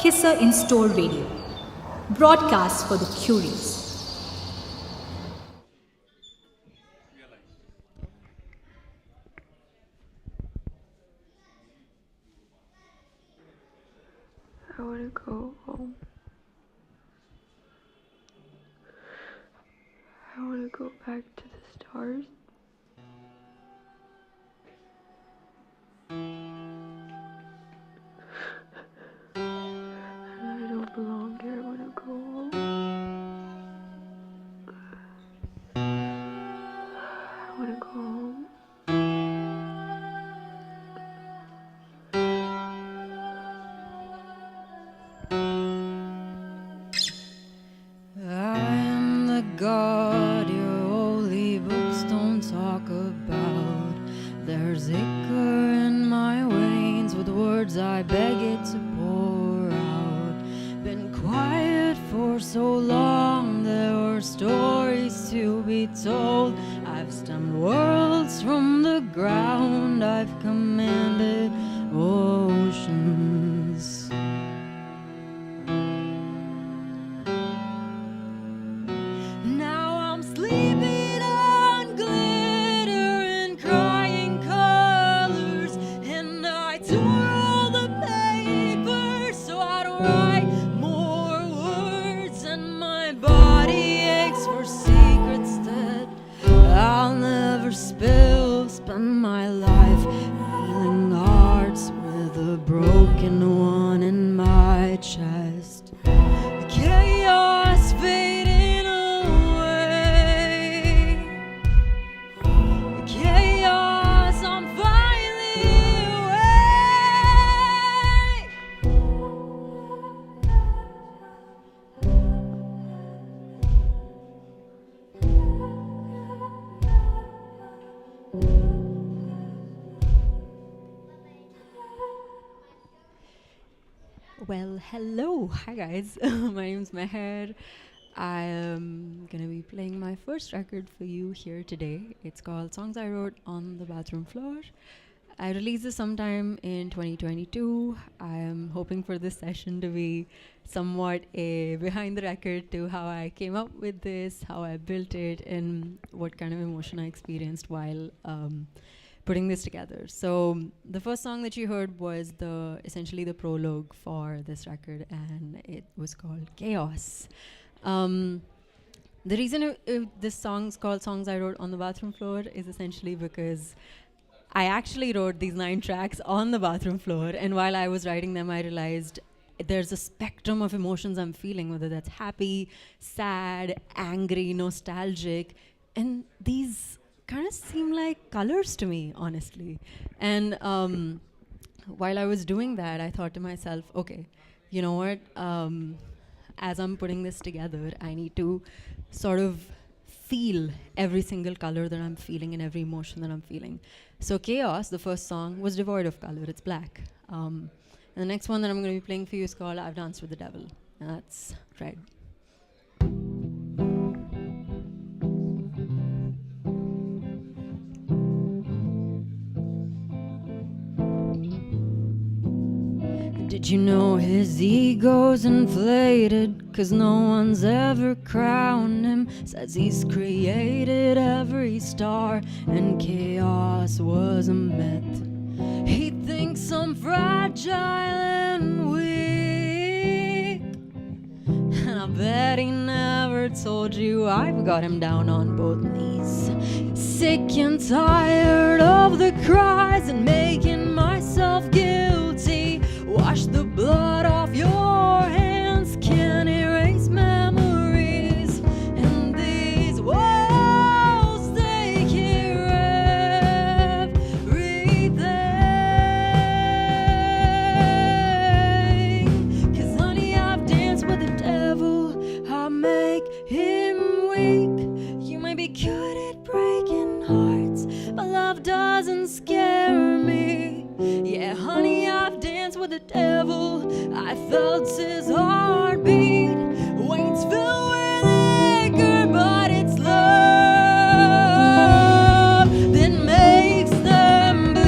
KISSA in-store radio. Broadcast for the curious. I want to go home. I want to go back to the stars. And I don't belong here. I want to go home. I want to go home. God, your holy books don't talk about. There's ichor in my veins with words I beg it to pour out. Been quiet for so long, there were stories to be told. I've stemmed worlds from the ground, I've commanded oceans. Sleeping on glitter and crying colors, and I tore all the paper so I don't write more words, and my body aches for secrets that I'll never spill. Spend my life healing hearts with a broken one in my chest. The chaos fading. Well, hello. Hi guys. My name's Mehr. I am gonna be playing my first record for you here today. It's called Songs I Wrote on the Bathroom Floor. I released this sometime in 2022. I am hoping for this session to be somewhat a behind the record to how I came up with this, how I built it, and what kind of emotion I experienced while putting this together. So the first song that you heard was essentially the prologue for this record, and it was called Chaos. The reason this song's called Songs I Wrote on the Bathroom Floor is essentially because I actually wrote these 9 tracks on the bathroom floor, and while I was writing them, I realized there's a spectrum of emotions I'm feeling, whether that's happy, sad, angry, nostalgic, and these kind of seem like colors to me, honestly. And while I was doing that, I thought to myself, okay, you know what? As I'm putting this together, I need to sort of feel every single color that I'm feeling and every emotion that I'm feeling. So Chaos, the first song, was devoid of color. It's black. And the next one that I'm going to be playing for you is called I've Danced with the Devil. And that's red. Did you know his ego's inflated? 'Cause no one's ever crowned him. Says he's created every star and chaos was a myth. He thinks I'm fragile and weak, and I bet he never told you I've got him down on both knees. Sick and tired of the cries and making myself guilty. Wash the blood off your hands, can't erase memories. And these walls take care of everything. 'Cause honey, I've danced with the devil, I make him weak. You might be good at breaking hearts, but love doesn't scare me. Yeah, honey, I've danced with the devil. I felt his heartbeat. Waits filled with liquor, but it's love that makes them bleed.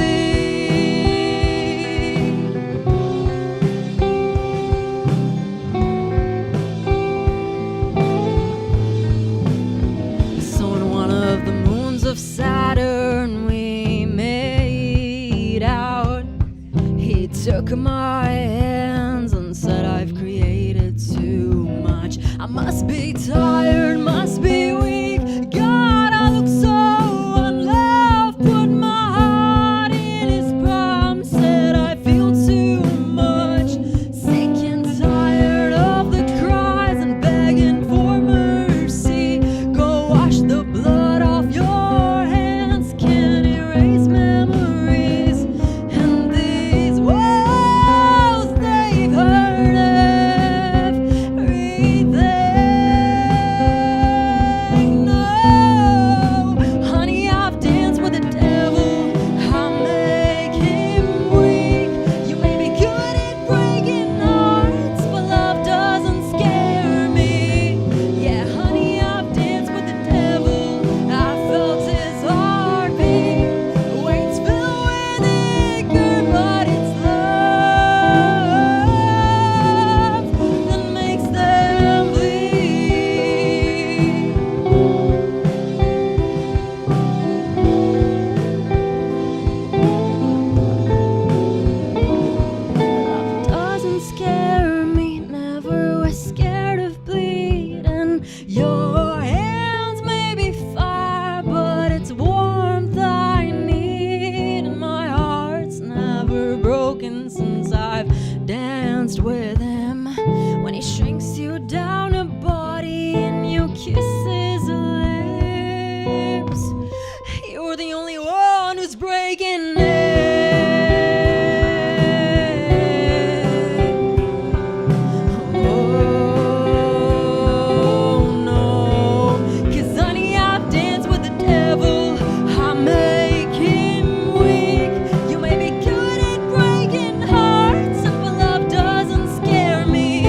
must be tired, must be weak. God, I look so unloved. Put my heart in his palm. Said I feel too much. Sick and tired of the cries and begging for mercy. Go wash the blood off your hands. Can't erase memories. And these walls, they've heard everything. No, honey, I've danced with the devil. I make him weak. You may be good at breaking hearts, but love doesn't scare me. Yeah, honey, I've danced with the devil. I felt his heartbeat. Weights filled with anger, but it's love that makes them bleed. Love doesn't scare me, never was scared of bleeding. Your hands may be fire, but it's warmth I need. And my heart's never broken since I've danced with him. When he shrinks you down a body and you kiss his lips, you're the only one who's breaking it. Oh no, 'cause honey, I've danced with the devil. I make him weak. You may be good at breaking hearts, but love doesn't scare me.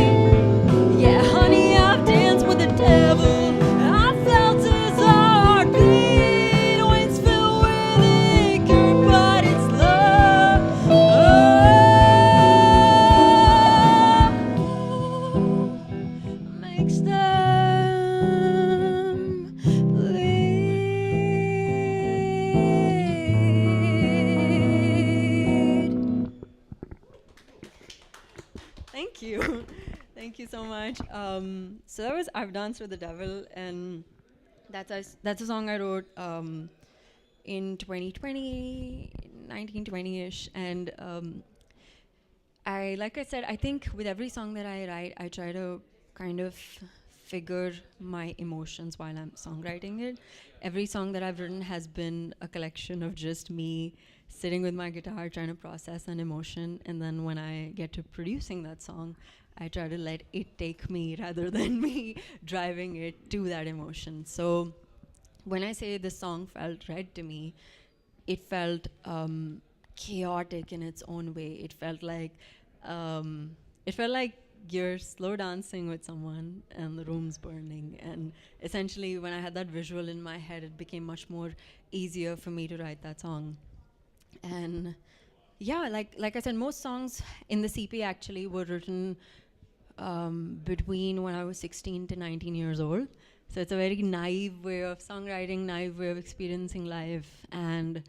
Yeah, honey, I've danced with the devil. I felt his heartbeat. Weights filled with anger, but it's love. Makes them bleed. Thank you. Thank you so much. So that was I've Danced with the Devil, and that's a song I wrote in 2020, 1920-ish, and like I said, I think with every song that I write, I try to kind of figure my emotions while I'm songwriting it. Every song that I've written has been a collection of just me sitting with my guitar trying to process an emotion, and then when I get to producing that song, I try to let it take me rather than me driving it to that emotion. So when I say this song felt right to me, it felt chaotic in its own way. It felt like you're slow dancing with someone and the room's burning. And essentially, when I had that visual in my head, it became much more easier for me to write that song. And yeah, like I said, most songs in the CP actually were written between when I was 16 to 19 years old. So it's a very naive way of songwriting, naive way of experiencing life, and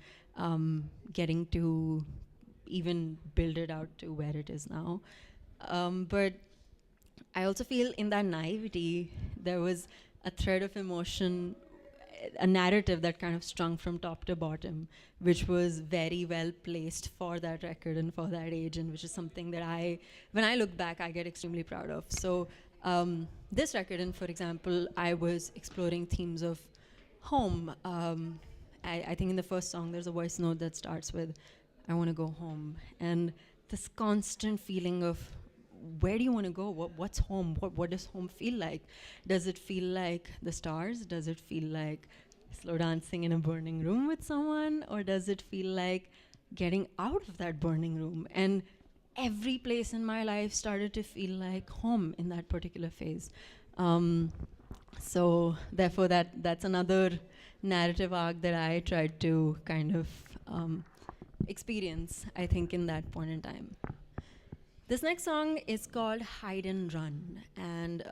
getting to even build it out to where it is now. But I also feel in that naivety, there was a thread of emotion, a narrative that kind of strung from top to bottom, which was very well placed for that record and for that age, and which is something that when I look back, I get extremely proud of. So this record, and for example, I was exploring themes of home. I think in the first song, there's a voice note that starts with, "I want to go home." And this constant feeling of, where do you want to go? What's home? What does home feel like? Does it feel like the stars? Does it feel like slow dancing in a burning room with someone? Or does it feel like getting out of that burning room? And every place in my life started to feel like home in that particular phase. So therefore, that's another narrative arc that I tried to kind of experience, I think, in that point in time. This next song is called Hide and Run. And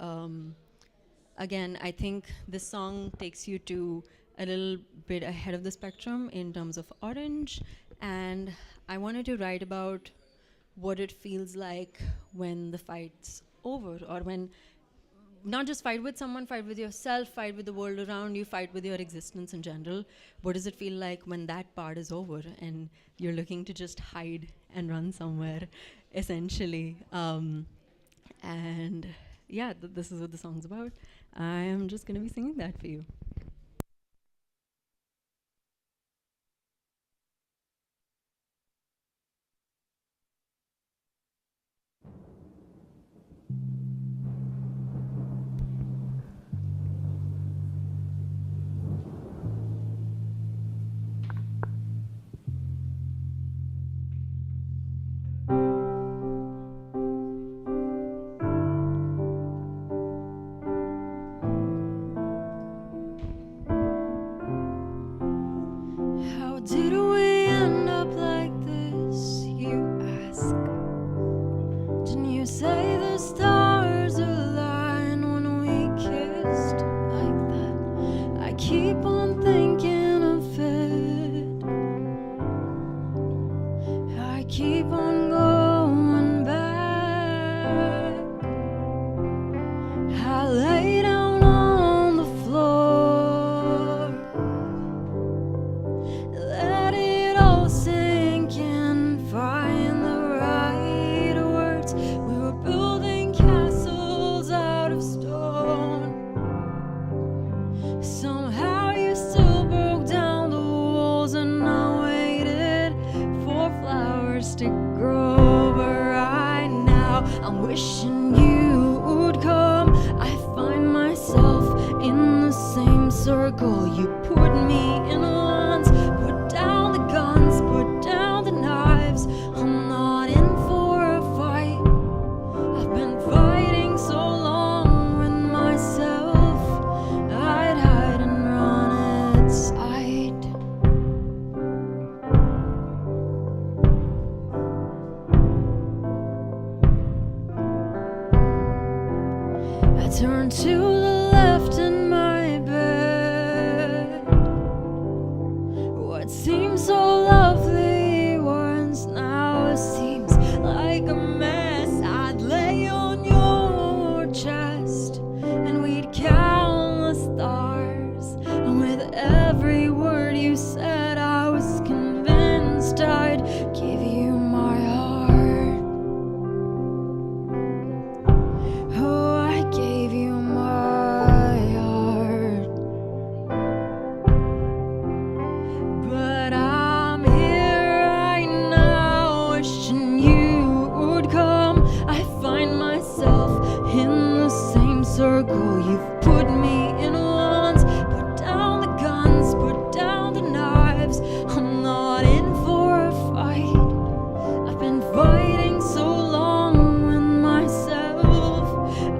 again, I think this song takes you to a little bit ahead of the spectrum in terms of Orange. And I wanted to write about what it feels like when the fight's over, or when not just fight with someone, fight with yourself, fight with the world around you, fight with your existence in general. What does it feel like when that part is over and you're looking to just hide and run somewhere, essentially? And yeah, this is what the song's about. I am just going to be singing that for you. How did we end up like this, you ask? Didn't you say the stars aligned when we kissed like that? I keep on thinking of it. I keep on going back. I lay down on the floor, let it all sink in, find the right words. We were building castles out of stone. Somehow you still broke down the walls, and I waited for flowers to grow. But right now I'm wishing you would come. I find myself in the same circle you put me in once. Put down the guns, put down the knives. I'm not in for a fight. I've been fighting so long with myself, I'd hide and run at sight. I turn to the left in my bed. What seemed so lovely once now seems like a mess. I'd lay on your chest and we'd count the stars. And with every word you said, I was convinced I'd give you my heart. Oh, I gave you my heart. But I'm here right now, wishing you would come. I find myself in the same circle you've put me in once. Put down the guns, put down the knives. I'm not in for a fight. I've been fighting so long with myself,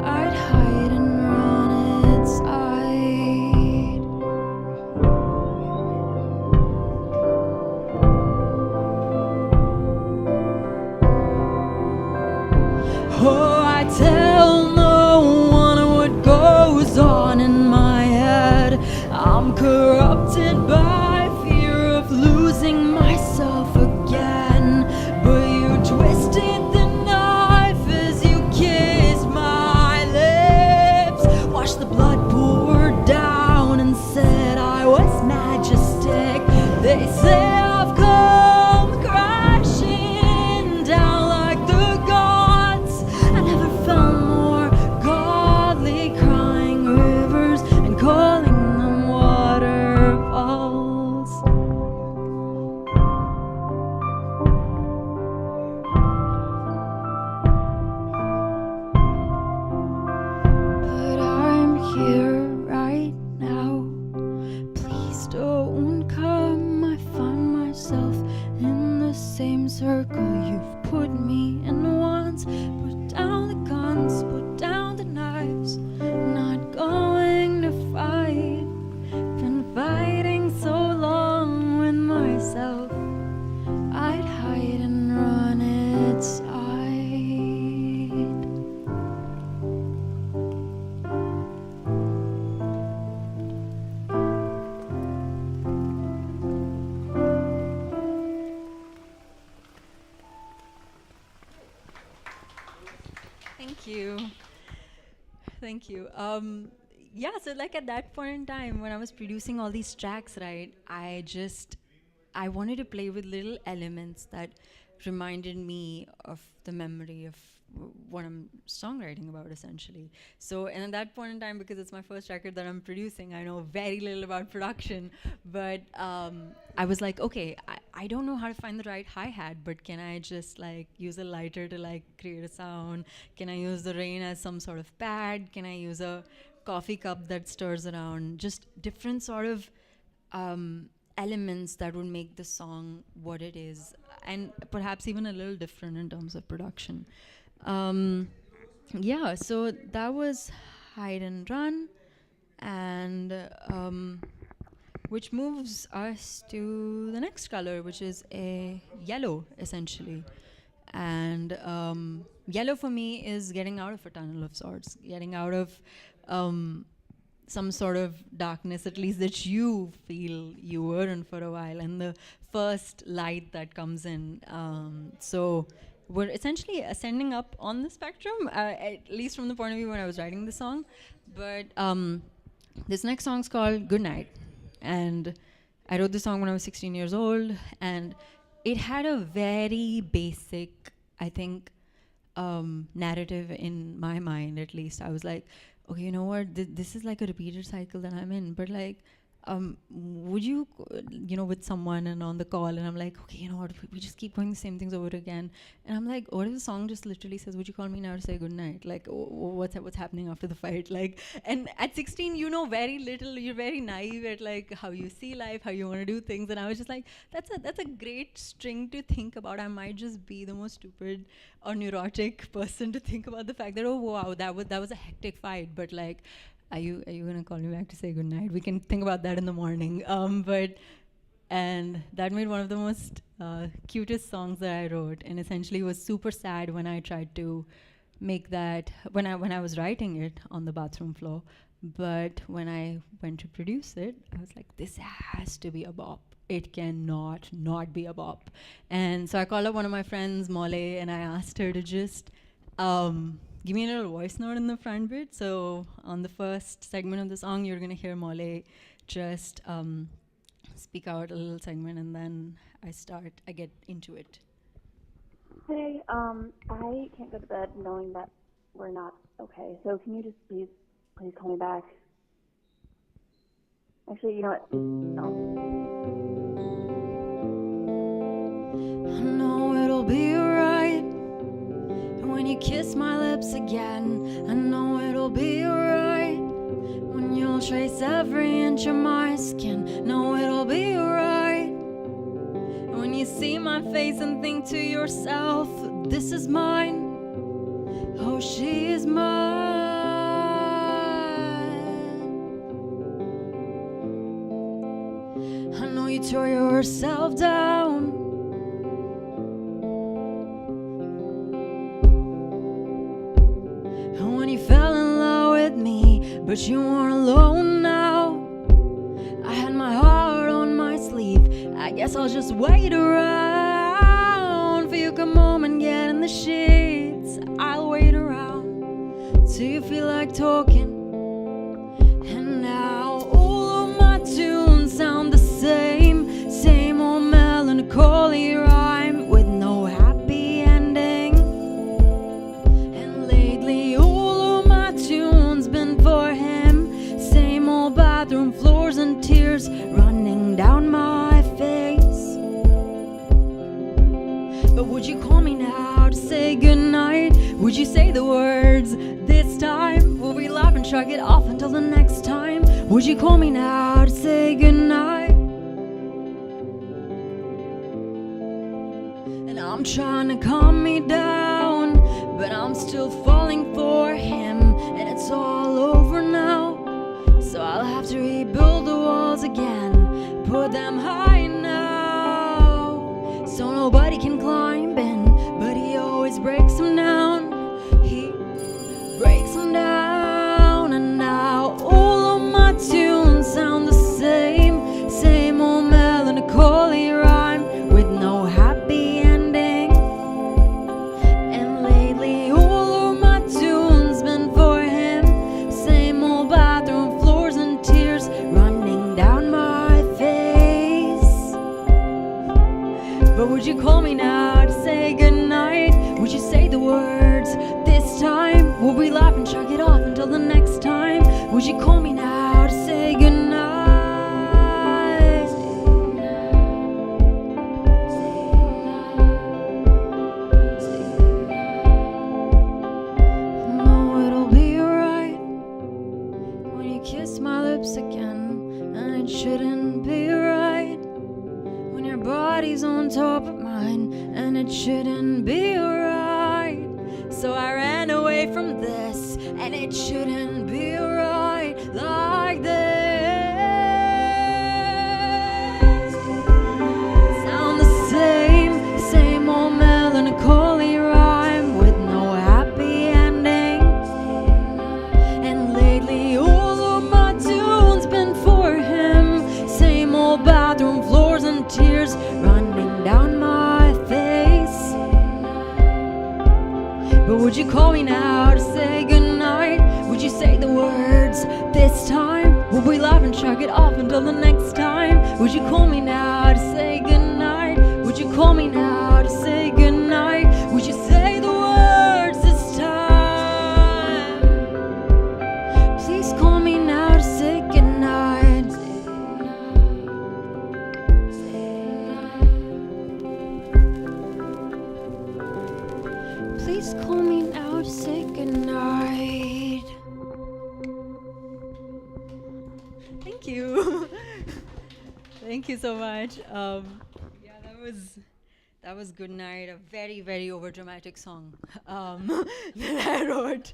I'd hide and run at sight. Oh, I tell no one what goes on in my head. I'm corrupted by fear of losing myself again. But you twisted the knife as you kissed my lips. Watched the blood pour down and said I was majestic. They say I've come crashing down like the gods. I never felt more godly, crying rivers and calling them waterfalls. But I'm here right now. Please don't come. I find myself in the same circle you've put me in once. Put down the guns, put down the knives. Not going to fight. Been fighting so long with myself, I'd hide and run at sight. Thank you. Thank you. Yeah, so like at that point in time when I was producing all these tracks, right, I wanted to play with little elements that reminded me of the memory of what I'm songwriting about, essentially. So, and at that point in time, because it's my first record that I'm producing, I know very little about production, but I was like, okay, I don't know how to find the right hi-hat, but can I just like use a lighter to like create a sound? Can I use the rain as some sort of pad? Can I use a coffee cup that stirs around? Just different sort of elements that would make the song what it is, and perhaps even a little different in terms of production. Yeah, so that was Hide and Run, and which moves us to the next color, which is a yellow, essentially. And yellow for me is getting out of a tunnel of sorts, getting out of some sort of darkness, at least that you feel you were in for a while, and the first light that comes in. So we're essentially ascending up on the spectrum, at least from the point of view when I was writing the song. But this next song's called Good Night. And I wrote this song when I was 16 years old, and it had a very basic, I think, narrative in my mind, at least. I was like, okay, you know what, this is like a repeated cycle that I'm in, but like, would you, with someone and on the call, and I'm like, okay, you know what, we just keep going the same things over again. And I'm like, what if the song just literally says, would you call me now to say goodnight? Like, what's happening after the fight? Like, and at 16, you know very little, you're very naive at like how you see life, how you want to do things. And I was just like, that's a great string to think about. I might just be the most stupid or neurotic person to think about the fact that, oh wow, that was a hectic fight, but like, are you gonna call me back to say goodnight? We can think about that in the morning. And that made one of the most cutest songs that I wrote, and essentially was super sad when I tried to make that when I was writing it on the bathroom floor. But when I went to produce it, I was like, this has to be a bop. It cannot not be a bop. And so I called up one of my friends, Molly, and I asked her to just give me a little voice note in the front bit. So on the first segment of the song, you're going to hear Molly just speak out a little segment, and then I get into it. Hey, I can't go to bed knowing that we're not okay. So can you just please call me back? Actually, you know what? No. I know it'll be alright when you kiss my lips again. I know it'll be alright when you'll trace every inch of my skin. No, it'll be alright when you see my face and think to yourself, this is mine. Oh, she is mine. I know you tore yourself down. When you fell in love with me, but you weren't alone now. I had my heart on my sleeve. I guess I'll just wait around for you. Come home and get in the sheets. I'll wait around till you feel like talking. And now all of my tunes sound the same, same old melancholy rhyme with no happy ending. And lately all of my tunes been for him, same old bathroom floors and tears running down my face. But would you call me now to say goodnight? Would you say the words this time? Will we laugh and shrug it off until the next time? Would you call me now to say goodnight? And I'm trying to calm me down, but I'm still falling for him, and it's all over now. So I'll have to rebuild the walls again, put them high now, so nobody can climb in, but he always breaks them down. He breaks them down. And now all of my tunes sound the same, same old melancholy rhyme with no happy ending. And lately all of my away from this, and it shouldn't be right like this. Sound the same old melancholy rhyme with no happy ending. And lately all of my tunes been for him. Same old bathroom floors and tears running down my face. But would you call me now to say goodnight? Would you say the words this time? Would we laugh and shrug it off until the next time? Would you call me now to say goodnight? Would you call me now to say goodnight? Would you say the words this time? Please call me now to say goodnight. Please call me now to say goodnight. Thank you. Thank you so much. Yeah, that was Good Night, a very, very overdramatic song that I wrote.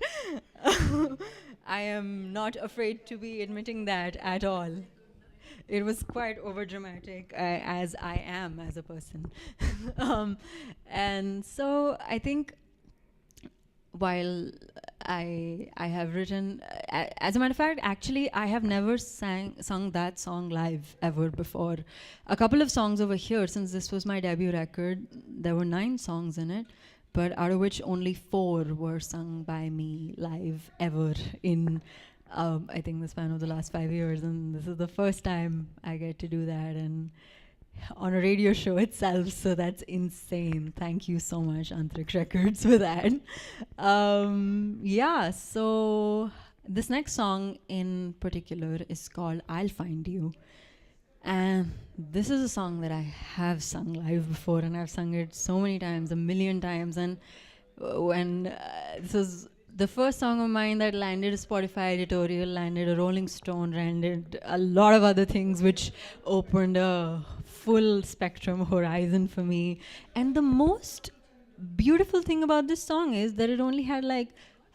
I am not afraid to be admitting that at all. It was quite overdramatic, as I am as a person. And so I think while I have written, as a matter of fact, actually I have never sung that song live ever before. A couple of songs over here, since this was my debut record, there were 9 songs in it, but out of which only 4 were sung by me live ever in I think the span of the last 5 years, and this is the first time I get to do that, and on a radio show itself, so that's insane. Thank you so much, Antrix Records, for that. Yeah, so this next song in particular is called I'll Find You. And this is a song that I have sung live before, and I've sung it so many times, a million times. And when this was the first song of mine that landed a Spotify editorial, landed a Rolling Stone, landed a lot of other things, which opened a full spectrum horizon for me. And the most beautiful thing about this song is that it only had like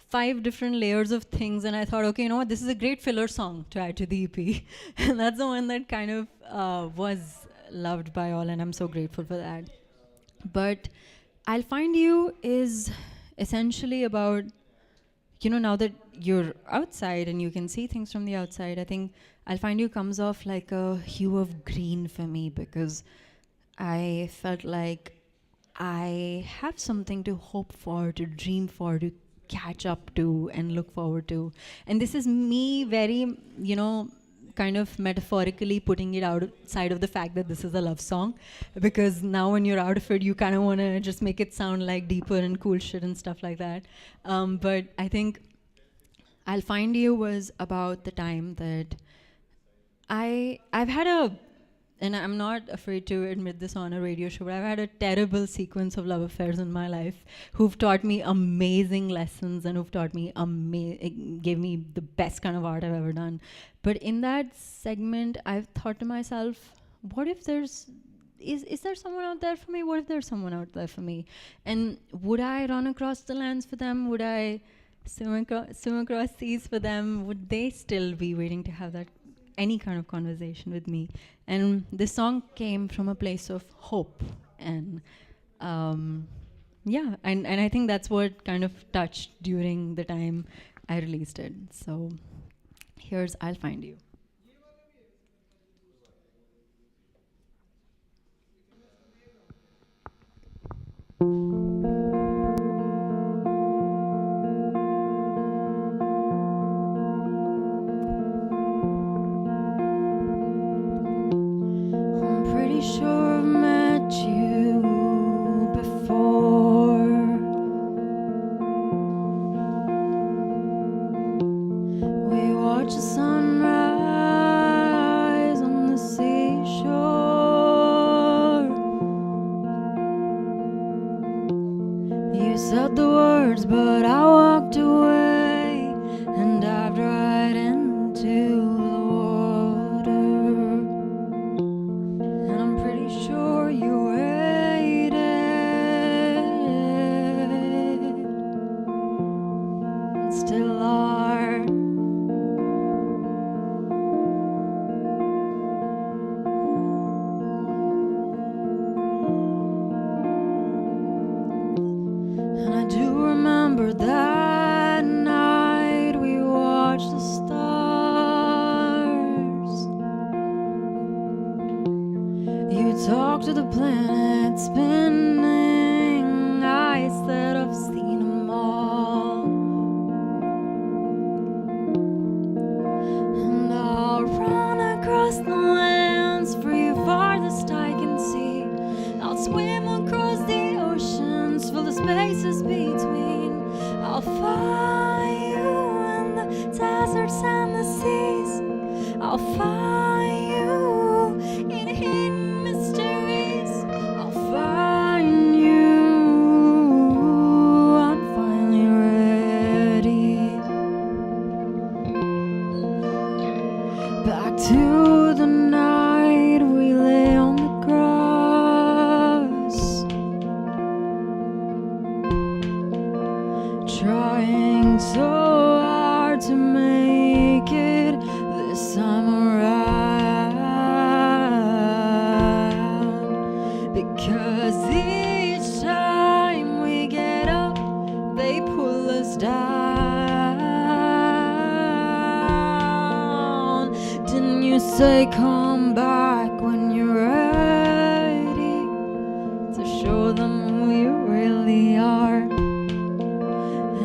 5 different layers of things, and I thought, okay, you know what, this is a great filler song to add to the EP. And that's the one that kind of was loved by all, and I'm so grateful for that. But I'll Find You is essentially about, you know, now that you're outside and you can see things from the outside, I think I'll Find You comes off like a hue of green for me, because I felt like I have something to hope for, to dream for, to catch up to and look forward to. And this is me very, you know, kind of metaphorically putting it outside of the fact that this is a love song, because now when you're out of it, you kind of want to just make it sound like deeper and cool shit and stuff like that. But I think I'll Find You was about the time that I've had a, and I'm not afraid to admit this on a radio show, but I've had a terrible sequence of love affairs in my life who've taught me amazing lessons and who've taught me, gave me the best kind of art I've ever done. But in that segment, I've thought to myself, what if is there someone out there for me? What if there's someone out there for me? And would I run across the lands for them? Would I swim across seas for them? Would they still be waiting to have that any kind of conversation with me? And this song came from a place of hope, and yeah, and I think that's what kind of touched during the time I released it. So here's I'll Find You. Sure I've met you before. We watch the sunrise and still are. And I do remember that night we watched the stars. You talked to the planet spinning. I said I've seen them all. And I'll run across the lands for you farthest I can see. I'll swim across the oceans, fill the spaces between. I'll find you in the deserts and the seas. I'll find you in hidden mysteries. I'll find you. I'm finally ready. Back to the night we lay on the grass, trying so hard to make it this time around. Because each time we get up, they pull us down. Didn't you say come back when you're ready to show them who you really are?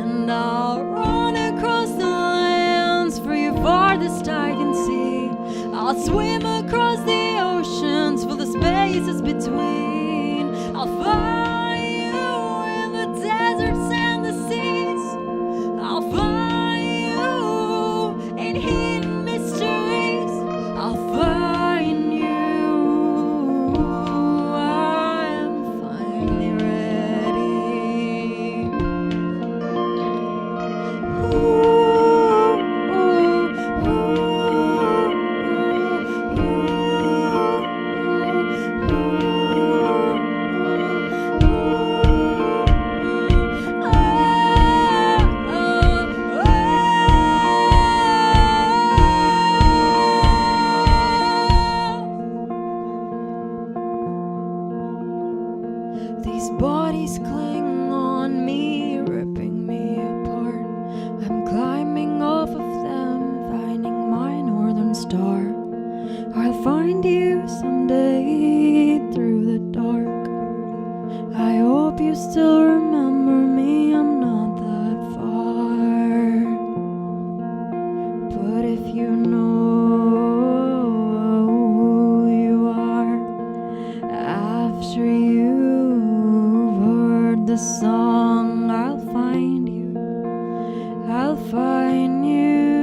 And I'll run across the lands for you farthest I can see. I'll swim across the oceans for the spaces between. I'll find you in the deserts and the seas. I'll find you in hidden mysteries. I'll find you. I'm finally ready. These bodies cling on me, ripping me apart. I'm climbing off of them, finding my northern star. I'll find you someday through the dark. I hope you still remember me, I'm not that far. But if you know who you are, after you've heard the song, I'll find you. I'll find you,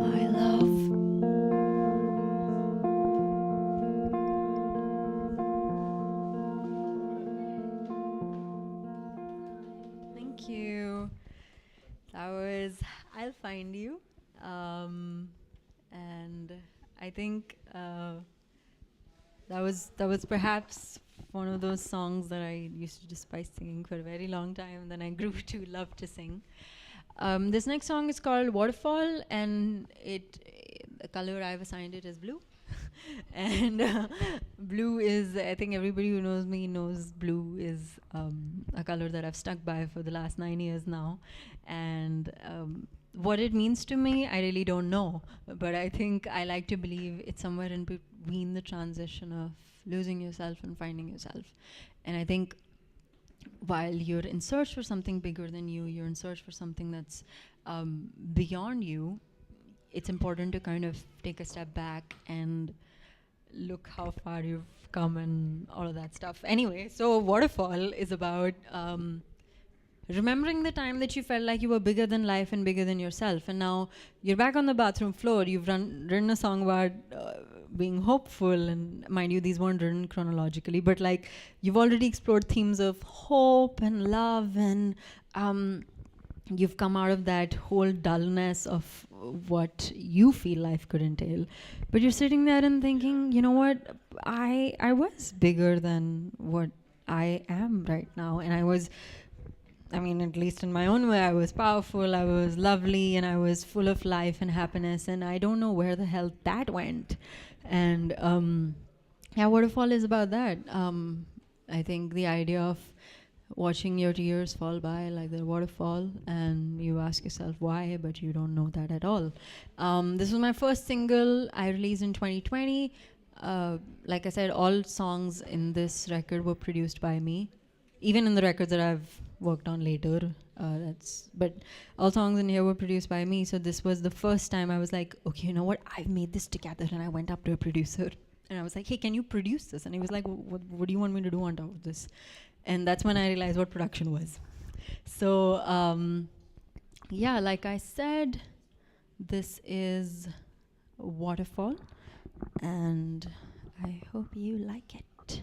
my love. Thank you. That was I'll Find You. And I think that was perhaps one of those songs that I used to despise singing for a very long time. Then I grew to love to sing. This next song is called Waterfall, and the color I've assigned it is blue. And blue is, I think everybody who knows me knows blue is a color that I've stuck by for the last 9 years now. And what it means to me, I really don't know. But I think I like to believe it's somewhere in between the transition of losing yourself and finding yourself. And I think while you're in search for something bigger than you, you're in search for something that's beyond you, it's important to kind of take a step back and look how far you've come and all of that stuff. Anyway, so Waterfall is about remembering the time that you felt like you were bigger than life and bigger than yourself, and now you're back on the bathroom floor. You've written a song about being hopeful, and mind you, these weren't written chronologically, but like you've already explored themes of hope and love, and you've come out of that whole dullness of what you feel life could entail. But you're sitting there and thinking, you know what, I was bigger than what I am right now. And I mean, at least in my own way, I was powerful, I was lovely, and I was full of life and happiness. And I don't know where the hell that went. And yeah, Waterfall is about that. I think the idea of watching your tears fall by like the waterfall, and you ask yourself why, but you don't know that at all. This was my first single I released in 2020. Like I said, all songs in this record were produced by me, even in the records that I've worked on later. But all songs in here were produced by me. So this was the first time I was like, okay, you know what? I've made this together. And I went up to a producer and I was like, hey, can you produce this? And he was like, what do you want me to do on top of this? And that's when I realized what production was. So yeah, like I said, this is Waterfall, and I hope you like it.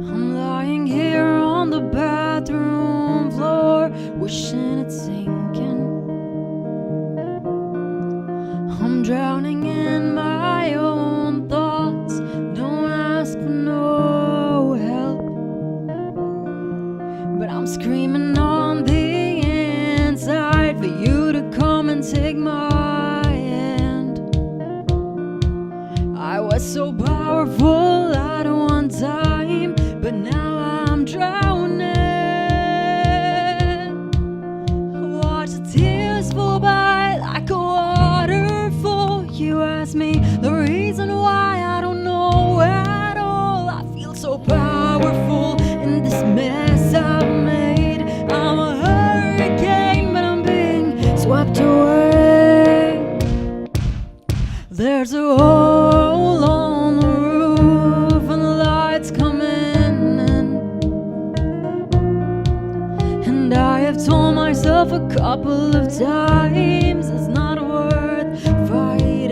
I'm lying here on the bathroom floor, wishing it's sinking. I'm drowning in my own thoughts, don't ask for no help. But I'm screaming on the inside for you to come and take my hand. I was so powerful at one time, but now I'm drowning. Watch the tears fall by like a waterfall. You ask me the reason why, I don't know at all. I feel so powerful in this mess I've made. I'm a hurricane, but I'm being swept away. There's a hole on the roof and the lights coming in, and I have told myself a couple of times it's not worth fighting.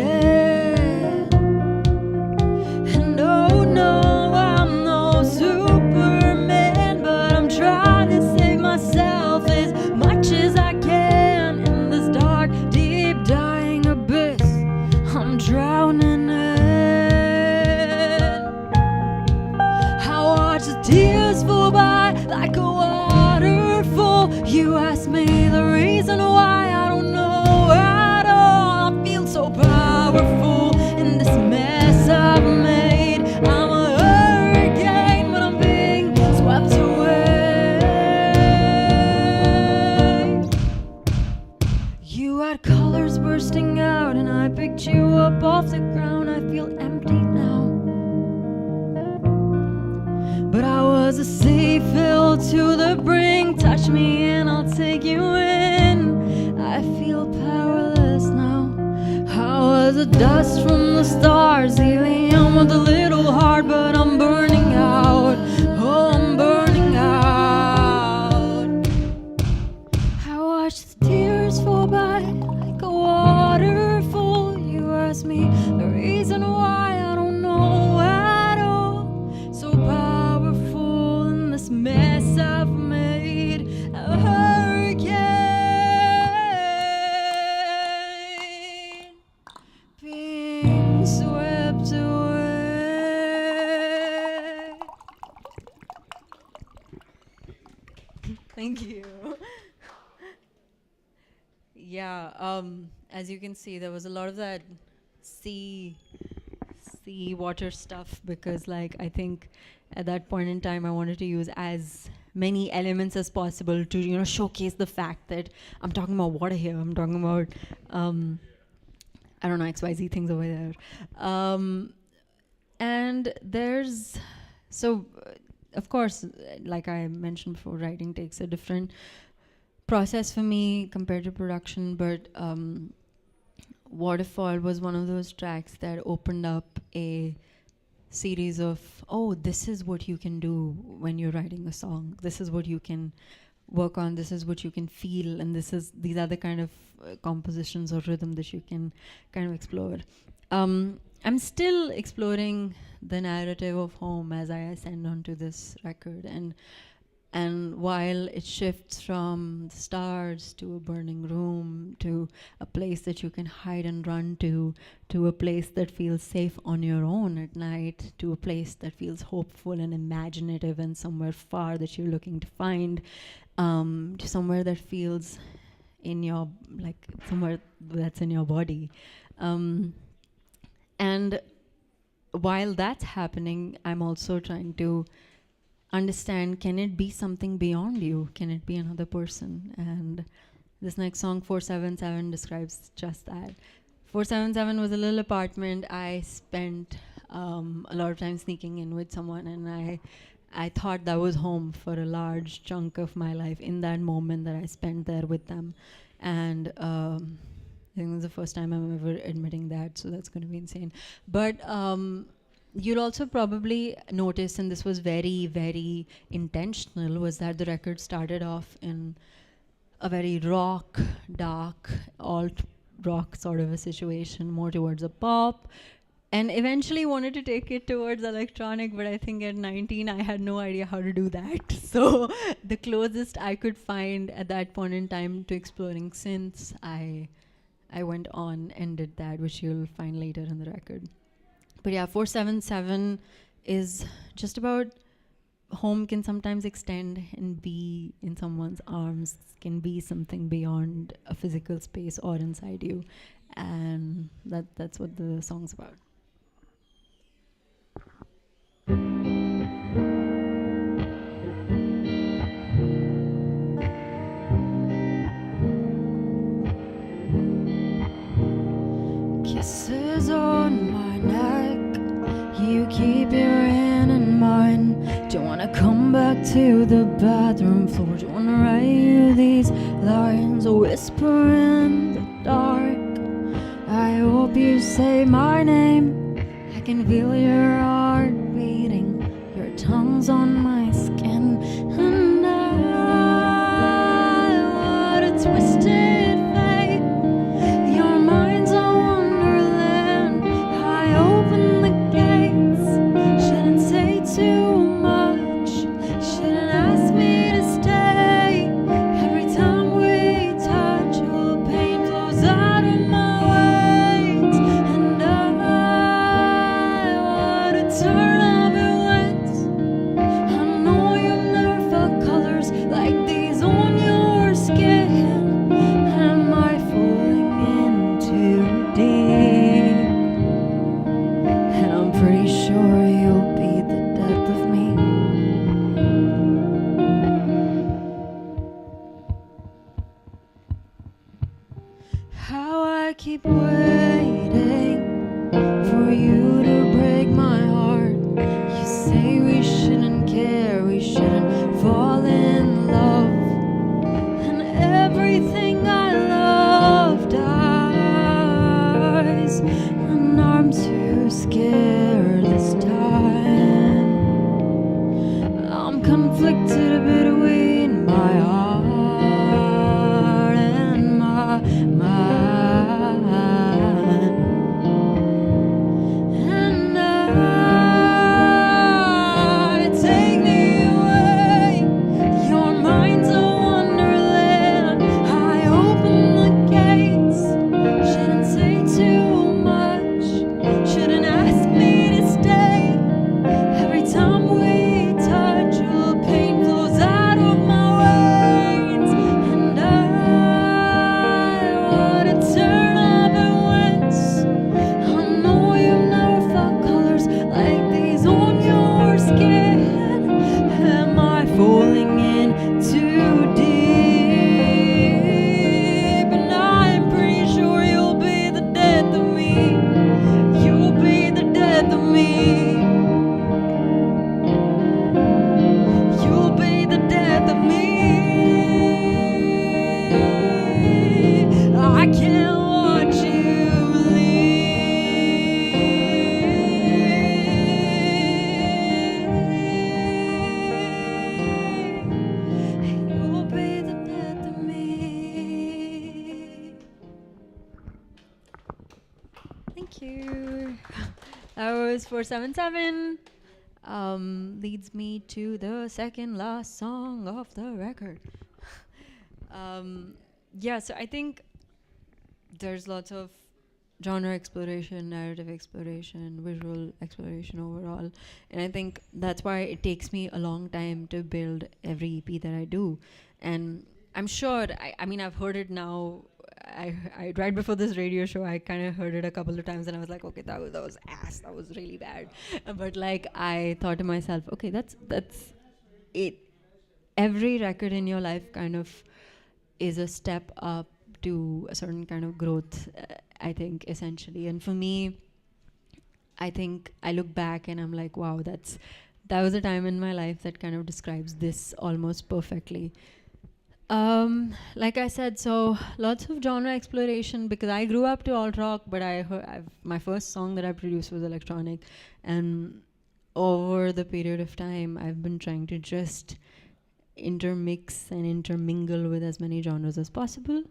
And oh no, I'm no Superman, but I'm trying to save myself as much as I can in this dark, deep, dying abyss I'm drowning in. I watch the tears fall by like a waterfall. You ask me the reason why, I don't know at all. I feel so powerful in this mess I've made. I'm a hurricane, but I'm being swept away. You had colors bursting out, and I picked you up off the ground. I feel empty now, but I was a sea filled to the brink. Touch me and I'll take you in. I feel powerless now. I was the dust from the stars, helium with a little heart, but I'm burning out. Oh, I'm burning out. I watch the tears fall by like a waterfall. You ask me the reason why, I don't know at all. So powerful in this mess I've made. A hurricane being swept away. Thank you. Yeah, as you can see, there was a lot of that sea water stuff, because like I think at that point in time I wanted to use as many elements as possible to, you know, showcase the fact that I'm talking about water here. I'm talking about I don't know, XYZ things over there. And there's of course, like I mentioned before, writing takes a different process for me compared to production, but Waterfall was one of those tracks that opened up a series of, oh, this is what you can do when you're writing a song. This is what you can work on. This is what you can feel, and these are the kind of compositions or rhythm that you can kind of explore. I'm still exploring the narrative of home as I ascend onto this record, and while it shifts from the stars to a burning room to a place that you can hide and run to a place that feels safe on your own at night, to a place that feels hopeful and imaginative and somewhere far that you're looking to find, to somewhere that feels in your, like somewhere that's in your body. And while that's happening, I'm also trying to understand, can it be something beyond you? Can it be another person? And this next song, 477, describes just that. 477 was a little apartment. I spent a lot of time sneaking in with someone, and I thought that was home for a large chunk of my life in that moment that I spent there with them. And I think it's the first time I'm ever admitting that, so that's going to be insane. But you'll also probably notice, and this was very, very intentional, was that the record started off in a very rock, dark, alt rock sort of a situation, more towards a pop, and eventually wanted to take it towards electronic, but I think at 19 I had no idea how to do that. So the closest I could find at that point in time to exploring synths, I went on and did that, which you'll find later in the record. But yeah, 477 is just about home can sometimes extend and be in someone's arms, can be something beyond a physical space or inside you. And that's what the song's about. Kisses on my neck, you keep your hand in mine. Do you wanna come back to the bathroom floor? Do you wanna write you these lines, or whisper in the dark? I hope you say my name. I can feel your heart beating, your tongue's on my skin, and what a twisted fate. Your mind's a wonderland. I open the gates. Shouldn't say too much. Shouldn't ask me to stay. Every time we touch, your pain flows out of my veins. And I want to turn off your lights. I'm was 477. Leads me to the second last song of the record. Yeah, so I think there's lots of genre exploration, narrative exploration, visual exploration overall. And I think that's why it takes me a long time to build every EP that I do. And I'm sure, I mean, I've heard it now. I right before this radio show, I kind of heard it a couple of times and I was like, okay, that was ass. That was really bad. But like, I thought to myself, okay, that's it. Every record in your life kind of is a step up to a certain kind of growth, I think, essentially. And for me, I think I look back and I'm like, wow, that was a time in my life that kind of describes this almost perfectly. Like I said, so lots of genre exploration because I grew up to alt rock, but my first song that I produced was electronic. And over the period of time, I've been trying to just intermix and intermingle with as many genres as possible.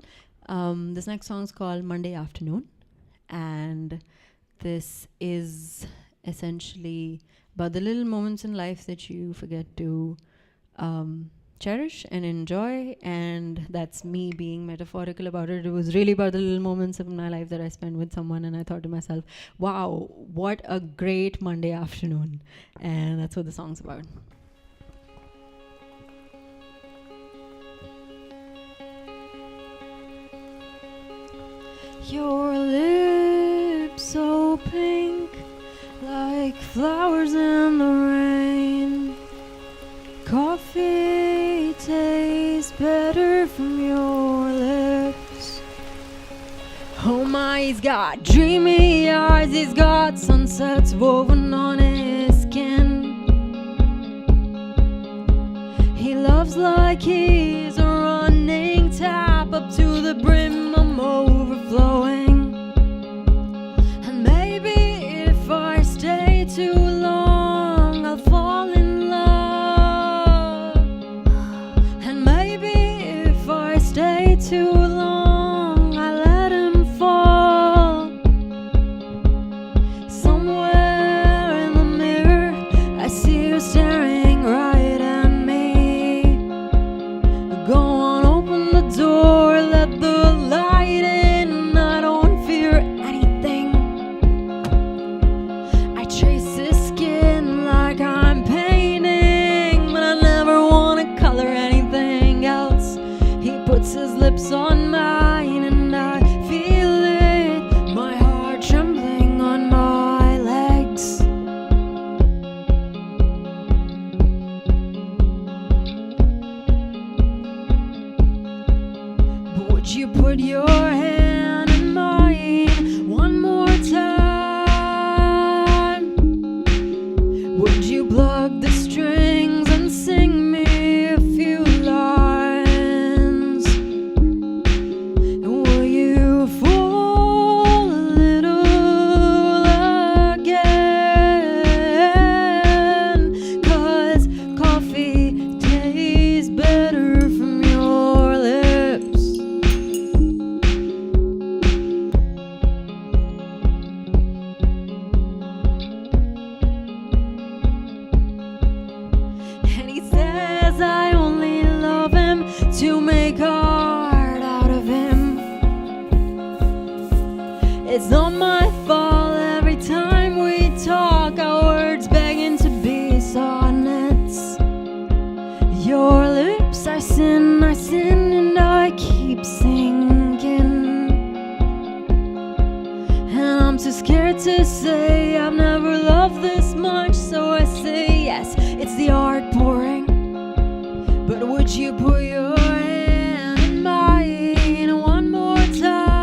This next song is called Monday Afternoon, and this is essentially about the little moments in life that you forget to cherish and enjoy, and that's me being metaphorical about it. It was really about the little moments of my life that I spent with someone, and I thought to myself, wow, what a great Monday afternoon. And that's what the song's about. Your lips so pink, like flowers in the rain. Coffee tastes better from your lips. Oh my, he's got dreamy eyes, he's got sunsets woven on his skin. He loves like he's a running tap up to the brim. I'm overflowing. And maybe if I stay too long, I'll fall in love. And maybe if I stay too long, I let him fall. Somewhere in the mirror, I see you staring right at me. Go on, open the door, let the light in. I don't fear anything. I trace his skin like I'm painting, but I never want to color anything else. He puts his lips on mine and I feel it, my heart trembling on my legs. But would you put your hand in mine one more time? Would you plug the strings and sing me a few lines? And will you fall a little again? 'Cause coffee tastes better from your lips. And he says I only love him to make art out of him. It's not my fault every time we talk, our words begging to be sonnets. Your lips, I sin, and I keep sinking. And I'm too scared to say I've never loved this much, so I say yes, it's the art pouring. But would you put your hand in mine one more time?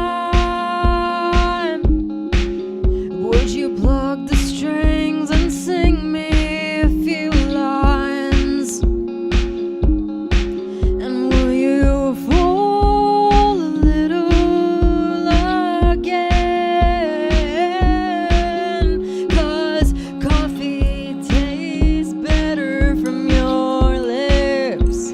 Would you plug the strings and sing me a few lines? And will you fall a little again? 'Cause coffee tastes better from your lips.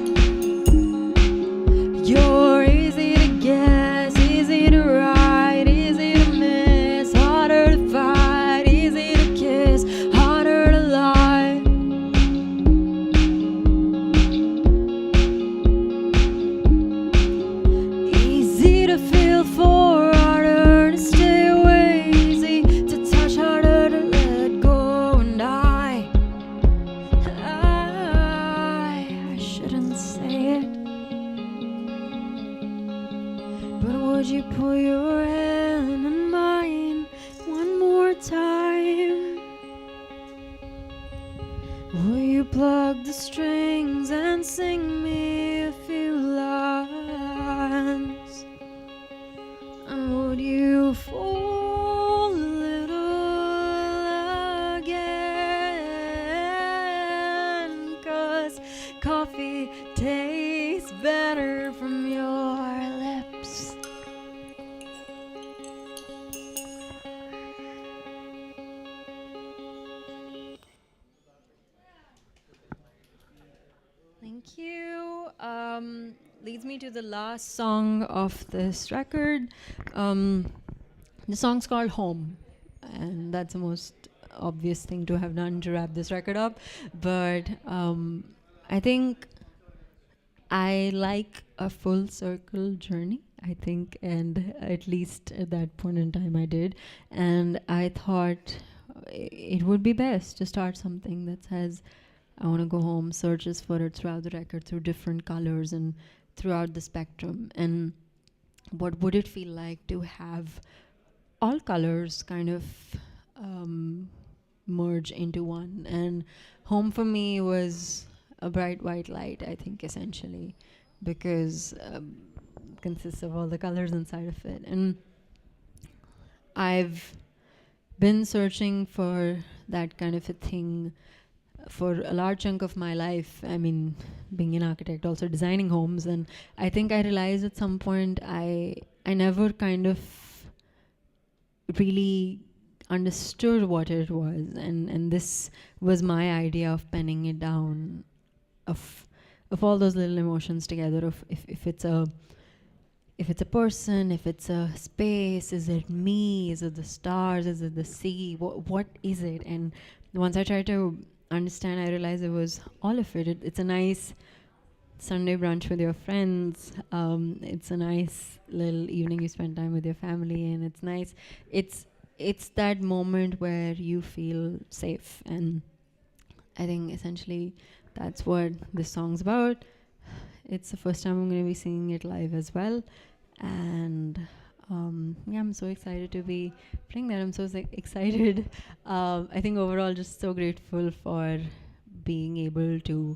Will you plug the strings and sing me a few lines? And would you fall a little again? 'Cause coffee tastes better from your lips. Thank you. Leads me to the last song of this record. The song's called Home, and that's the most obvious thing to have done to wrap this record up. But I think I like a full circle journey, I think, and at least at that point in time I did. And I thought it would be best to start something that says, I want to go home, searches for it throughout the record, through different colors and throughout the spectrum. And what would it feel like to have all colors kind of merge into one? And home for me was a bright white light, I think, essentially, because it consists of all the colors inside of it. And I've been searching for that kind of a thing for a large chunk of my life. I mean, being an architect, also designing homes, and I think I realized at some point I never kind of really understood what it was, and this was my idea of penning it down, of all those little emotions together, of if it's a person, if it's a space, is it me, is it the stars, is it the sea, what is it? And once I tried to understand, I realized it was all of it. It's a nice Sunday brunch with your friends. It's a nice little evening you spend time with your family, and it's nice. It's that moment where you feel safe, and I think essentially that's what this song's about. It's the first time I'm going to be singing it live as well, and yeah, I'm so excited to be playing that. I'm so excited. I think overall just so grateful for being able to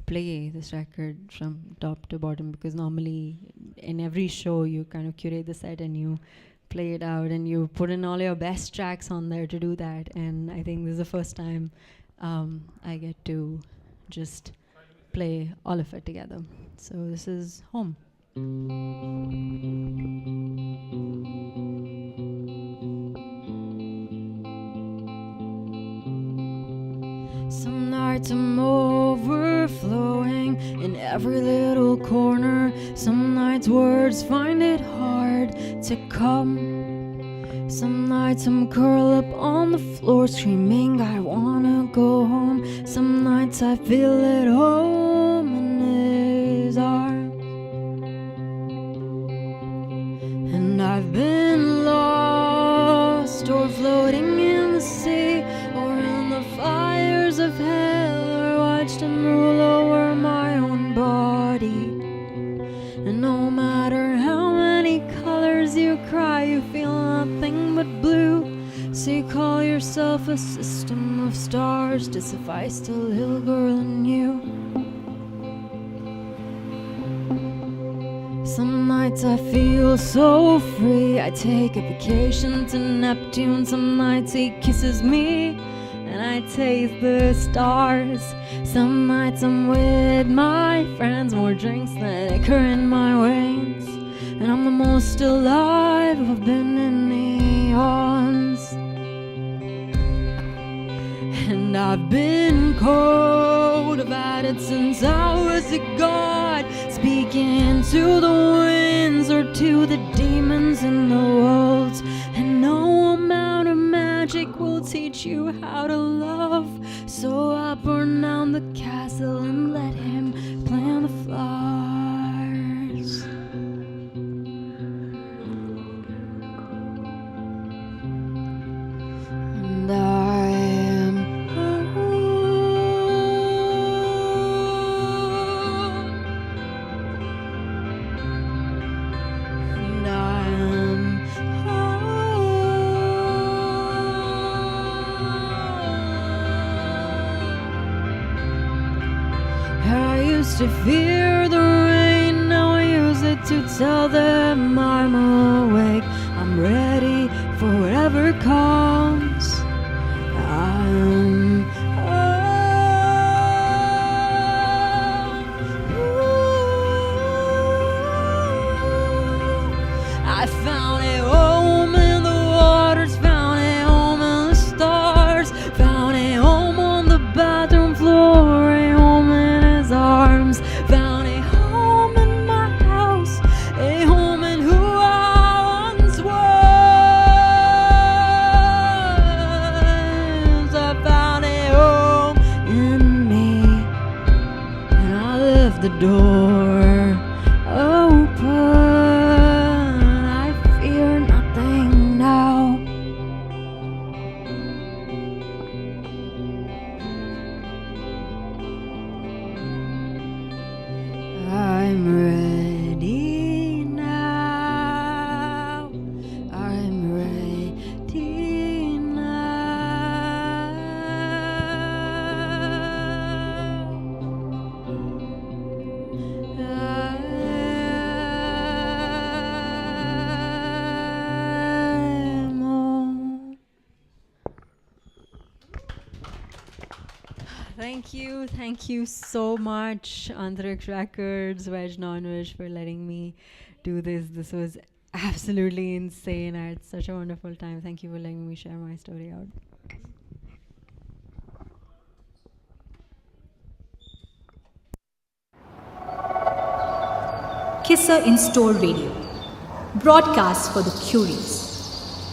play this record from top to bottom, because normally in every show you kind of curate the set and you play it out and you put in all your best tracks on there to do that, and I think this is the first time I get to just play all of it together. So this is Home. Some nights I'm overflowing in every little corner. Some nights words find it hard to come. Some nights I'm curled up on the floor screaming I wanna go home. Some nights I feel at home in his arms. And I've been lost or floating in the sea or in the fires of hell, or watched him rule over my own body. And no matter how many colors you cry, you feel nothing but blue. So you call yourself a system of stars to suffice the little girl in you. Some nights I feel so free, I take a vacation to Neptune. Some nights he kisses me and I taste the stars. Some nights I'm with my friends, more drinks than liquor in my veins, and I'm the most alive I've been in eons. And I've been cold, I've had it since I was a god, speaking to the winds or to the demons in the walls. And no amount of magic will teach you how to love. So I burn down the castle and let him plant the flowers. And I am and I am home. used to fear the rain, now I use it to tell them I'm awake. I'm ready for whatever comes. I found a home in the waters, found a home in the stars, found a home on the bathroom floor, a home in his arms, found a home in my house, a home in who I once was. I found a home in me, and I left the door open. I'm ready now. I'm ready now. I'm on. Thank you so much, Antariksh Records, Veg Non-Veg, for letting me do this. This was absolutely insane. I had such a wonderful time. Thank you for letting me share my story out. KISSA in Store Radio. Broadcast for the curious.